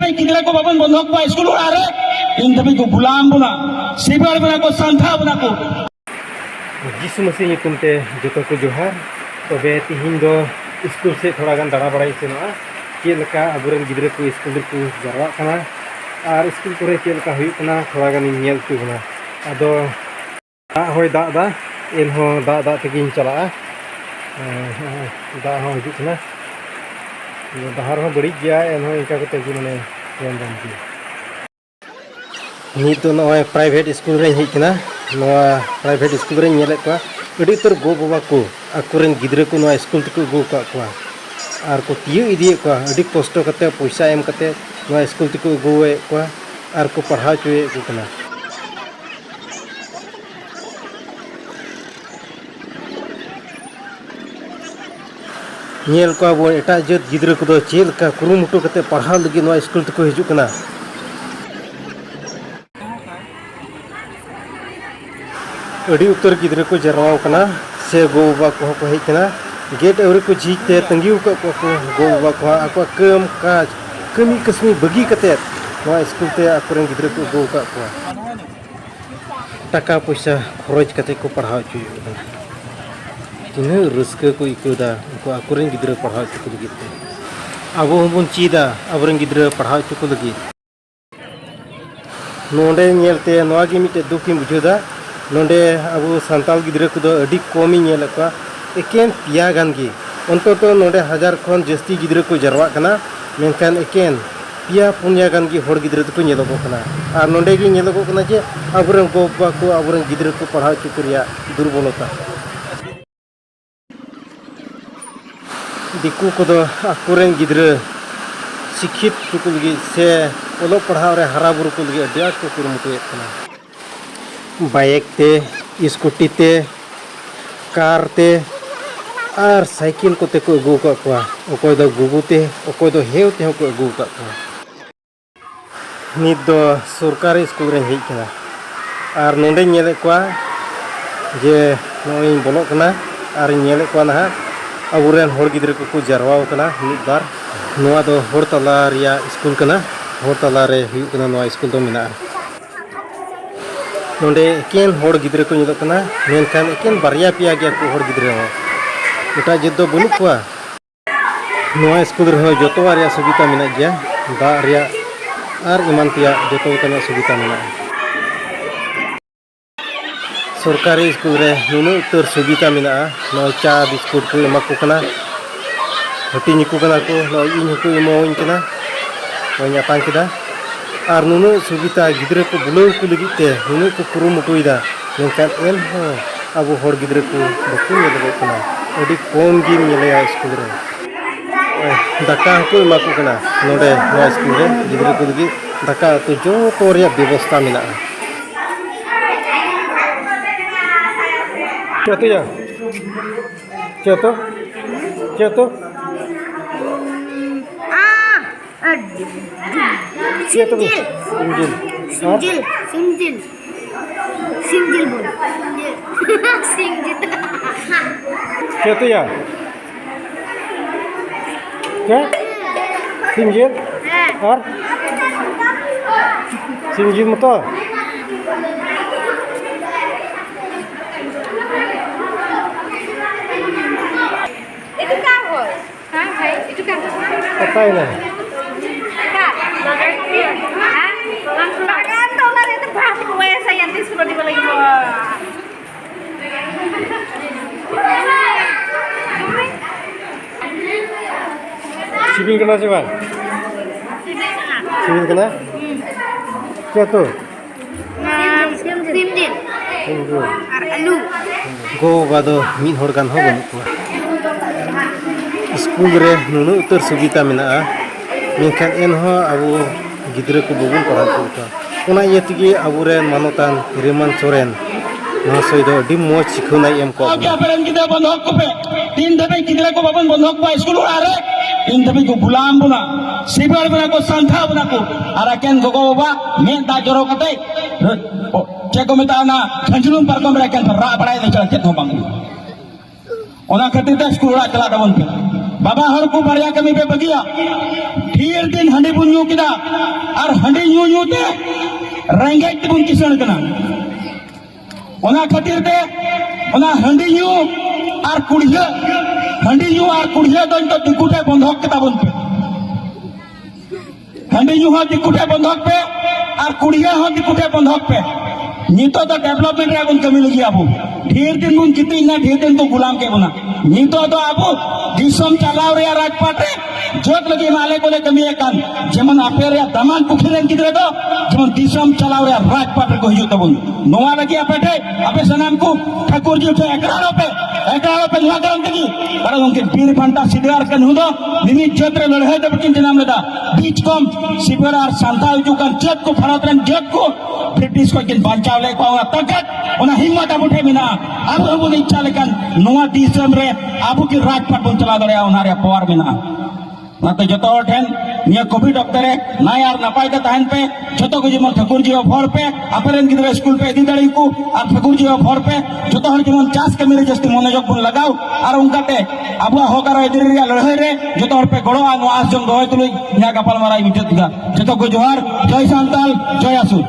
धबे किधर को बाबन बंधक को स्कूल आ रहे इन धबे को गुलाम बना सेवार बना को संथा बना को जिस मसीह nyutum te joto ko johar tobe tihin do school से थोड़ा गान दाड़ा बड़ाई सेनोआ चेलका अबुरेन गिद्रे को स्कूल को जरवा कना और स्कूल को चेलका हुई कना थोड़ा गान नेल तु बना अदो दा होय दा दा एन हो दा तगिन चला दा हो हिजु कना दहार हो बड़ी गया एन हो इनका कते कि माने एन दाम की नी तो नय प्राइवेट स्कूल रे हिज कना नवा प्राइवेट स्कूल रे नेले को अड़ी तर गो बाबा को आकुरेन गिद्रे को नवा स्कूल तक गो का को आर को तियो इदी को अड़ी कष्ट कते पैसा एम कते नवा स्कूल तक गोए को आर को पढ़ा चुए को कना नेल को अब एटा जत गिद्रे को दो चेल का कुरुमुटु कते पढ़ा लगी नवा स्कूल तक हिजु कना अड़ी उत्तर गिद्रे को जरवाव कना से गो बाबा को हेकना गेट अवरी को जीते तंगी को गो बाबा को आको कम काज कमी कसमी बगी कते नवा स्कूल ते आकुरेन गिद्रे को गो का को टाका पैसा खरच कते को पढ़ाव चुयो तिना रस्का को इकोदा को आकुरेन गिद्रे पढ़ाव चुको लगी अब हमबन चीदा अबरेन गिद्रे पढ़ाव चुको लगी नोंडे नेलते नवा गे मिटे दुखी बुझोदा नोंडे अबो संताल गिद्रे को दो अडी कमी नेल का एकेन पिया गान गी अंतत नोंडे 1000 खन जस्ती गिद्रे को जरवा कना मेनखान एकेन पिया पुनिया गान गी होड़ गिद्रे को नेलको कना आर नोंडे गी नेलको कना जे अबरेन गोबा को अबरेन गिद्रे को पढ़ाव चुकरिया दुर्बलता दिकु को दो आकुरेन गिद्रे शिक्षित चुको लगी से ओलो पढ़ाव रे हरा बुरु को लगी अडी को कुरुमुटु कना बाइक ते स्कूटी ते कार ते और साइकिल कोते को अगू का को ओकोय दो गुगु ते ओकोय दो हेव ते को अगू का को नित दो सरकारी स्कूल रे हेज कना और नोंडे नेले को जे नोई बोलो कना और नेले को ना अबुरेन होड़ गिद्रे को जरवाव कना मित बार नोआ दो होड़ तला रिया स्कूल कना होड़ तला रे हुई कना नोआ स्कूल दो मिना नोंडे एकेन होड़ गिद्रे को नेलो कना मेनखान एकेन बारिया पिया गया को होड़ गिद्रे हो एटा जद्दो बनु को नोआ स्कूल रे जतो रिया सुविधा मिना गया दा रिया आर इमान पिया जतो कना सुविधा मिना सरकारी स्कूल रे नुनु उतर सुविधा मिना नो चा बिस्कुट को एमा को कना हटिनी को कना को नो इन को एमोइन कना ओnya पान किदा और नुनु सुविधा गिद्रे को बुलाव को लगिते नुनु को कुरुमुटुइदा मेनखान एन हो अब होड़ गिद्रे को बकु नेलबो कना अडी कम गी मिलेया स्कूल रे दाका को एमा को कना नोडे नोआ स्कूल रे गिद्रे को लगी दाका तो जो तोरिया व्यवस्था मिना चतो या चतो Siapa tuh? Sinjil bol. Sinjil. Siapa ya? क्या? Sinjil? और? Sinjil मतो? Itu kah hoi? Hah, hai, itu kah? पता ही नहीं Sibing kena coba? Sibing kena? क्या तो? Simjil. Alu. Go bado min horgan ho banu ko. School रे नुनु उतर सुविधा मिना मेनखान एनहो अबो गिद्रे को बबुन पढ़ा को ओना इयतिगे अबुरे मानोतान रेमान सोरेन महाशय दो अडी मोज सिखोनाय एम को क्या पेरेंट गिद्रे बंधक को पे तीन धबे गिद्रे को बाबन बंधक को स्कूल आ रहे इन धबे को गुलाम बना सेवार बना को संथा बना को आराकेन गोगो बाबा मेन दा जरो कते चेको मेता ना खंजलुम परकम राकेन रा बड़ाय दे चल केत हो बांग ओना खातिर ते स्कूल रा चला दबन पे बाबा हर को बारिया कमी पे बगिया ढेर दिन हंडी बुन न्यू किदा और हंडी न्यू न्यू ते रेंगेट बुन किसन कना ओना खातिर ते ओना हंडी न्यू और कुड़िया हंडी न्यू और कुड़िया तो दिकुटे बंधक के ताबन पे हंडी न्यू हो दिकुटे बंधक पे और कुड़िया हो दिकुटे बंधक पे नितो तो डेवलपमेंट रे बन कमी लगी आबो ढेर दिन बुन कितनी ना ढेर दिन तो गुलाम के बना नितो तो आबो दिसम चलाव रे राजपाट रे जोत लगी माले को ले कमी एकान जेमन आपे रे दमान पुखिरेन किदरे तो जेमन दिसम चलाव रे राजपाट रे को हिजो तबन नोवा लगी आपे ठे आपे सनाम को ठाकुर जी उठे एकरारो पे नुआ करन तगी बड़ा उनके पीर फंटा सिद्धार कन हुदो निमित जोत रे लड़ाई दे बकिन नाम लेदा बीच कम सिबर और सांताल जुकान जत को भारत रन जत को ब्रिटिश को किन बांचाव ले को तकत ओना हिम्मत अब उठे बिना अब अब इच्छा लेकन नोवा दिसम रे आबू की राजपाट बन चला दरे ओनारे पावर बिना नाते जतो ठेन निया कोविड डॉक्टर है ना यार नपाय ता तहन पे जतो को जेमन ठाकुर जी भर पे अपरेन गिदरे स्कूल पे इदी दड़ी को और ठाकुर जी भर पे जतो हन जेमन चास के मेरे जस्ती मनोयोग बन लगाओ और उनकाते अबुआ होकर इधर रे लड़ाई रे जतो हर पे गड़ो आस जम दोय तुलई निया गपाल माराई बिजत दा जतो को जोहार जय सांताल जय आसु।